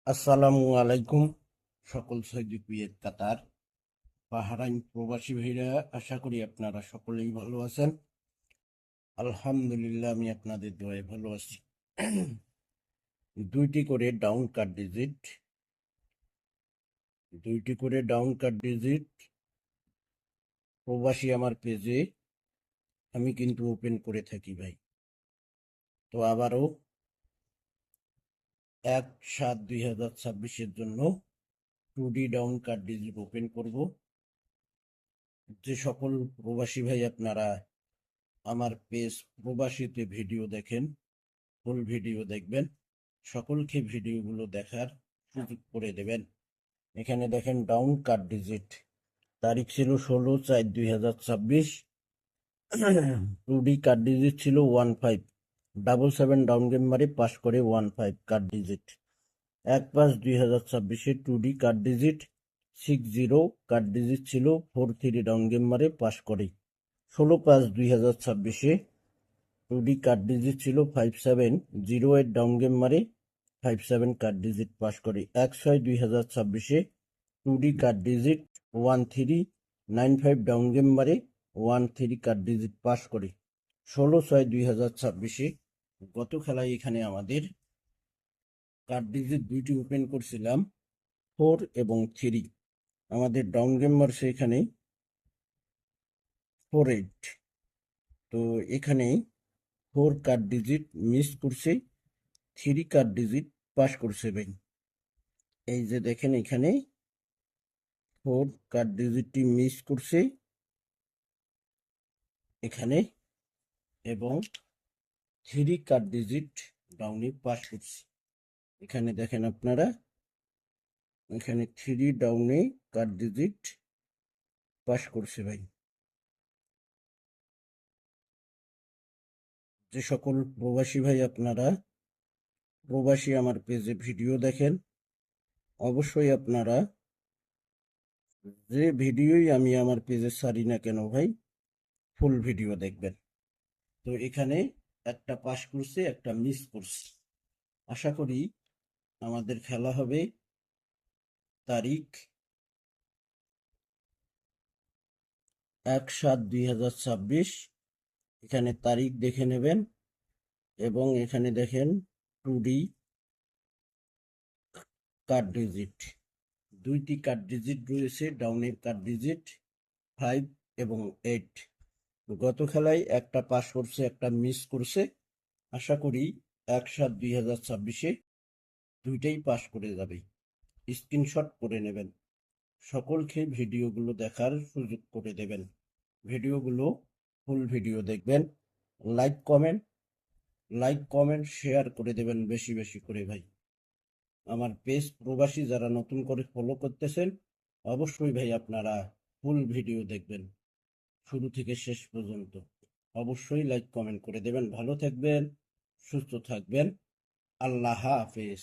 আসসালামু আলাইকুম। সকল সৌদি কুয়েত কাতার বাহরাইন প্রবাসী ভাইরা, আশা করি আপনারা সকলেই ভালো আছেন। আলহামদুলিল্লাহ, আমি আপনাদের দোয়ায় ভালো আছি। দুইটি করে ডাউন কাট ডিজিট, প্রবাসী আমার পেজে আমি কিন্তু ওপেন করে থাকি ভাই। তো আবারও 1/7/2026 জন্য 2D ডাউন কাট ডিজিট ওপেন করব। যে সকল প্রবাসী ভাই আপনারা আমার পেজ প্রবাসীতে ভিডিও দেখেন, ফুল ভিডিও দেখবেন, সকলকে ভিডিওগুলো দেখার সুযোগ করে দেবেন। এখানে দেখেন ডাউন কাট ডিজিট, তারিখ ছিল 16/4/2026। 2D কাট ডিজিট ছিল 15, 777 ডাউন গেম মারে পাস করে 15 কাট ডিজিট। 1/5/2026 2D কাট ডিজিট 60 কাট ডিজিট ছিল 43 ডাউন গেম মারে পাস করে। 16/5/2026 2D কার্ড ডিজিট ছিল 5708 ডাউন গেম মারে 57 কার্ড ডিজিট পাস করে। 1/6/2026 2D card digit 1395 down game মারে 13 কার্ড ডিজিট পাস করে। 16/6/2026 গত খেলায় এখানে আমাদের কার্ড ডিজিট দুইটি ওপেন করছিলাম, 4 এবং 3। আমাদের ডাউন গেম মারছে এখানে 48। তো এখানে 4 কার্ড ডিজিট মিস করছে, 3 কার্ড ডিজিট পাস করছে ভাই। এই যে দেখেন এখানে 4 কার্ড ডিজিটটি মিস করছে এখানে, এবং 3 কার্ড ডিজিট ডাউনে পাস করছে। এখানে দেখেন আপনারা, এখানে 3 ডাউনে কার্ড ডিজিট পাস করছে ভাই। যে সকল প্রবাসী ভাই আপনারা প্রবাসী আমার পেজে ভিডিও দেখেন, অবশ্যই আপনারা যে ভিডিওই আমি আমার পেজে ছাড়ি না কেন ভাই, ফুল ভিডিও দেখবেন। তো এখানে একটা পাস করছে, একটা মিস করছে। আশা করি আমাদের খেলা হবে তারিখ 1/7/2026। এখানে তারিখ দেখে নেবেন, এবং এখানে দেখেন 2D কার্ড ডিজিট, দুইটি কার্ড ডিজিট রয়েছে, ডাউনের কার্ড ডিজিট 5 এবং 8। গত খেলায় একটা পাস করছে, একটা মিস করছে। আশা করি 1/7/2026 দুইটাই পাস করে যাবে। স্ক্রিনশট করে নেবেন, সকলকে ভিডিওগুলো দেখার সুযোগ করে দেবেন। ভিডিওগুলো ফুল ভিডিও দেখবেন, লাইক কমেন্ট শেয়ার করে দেবেন বেশি বেশি করে ভাই। আমার পেজ প্রবাসী যারা নতুন করে ফলো করতেছেন, অবশ্যই ভাই আপনারা ফুল ভিডিও দেখবেন শুরু থেকে শেষ পর্যন্ত। অবশ্যই লাইক কমেন্ট করে দেবেন। ভালো থাকবেন, সুস্থ থাকবেন। আল্লাহ হাফেজ।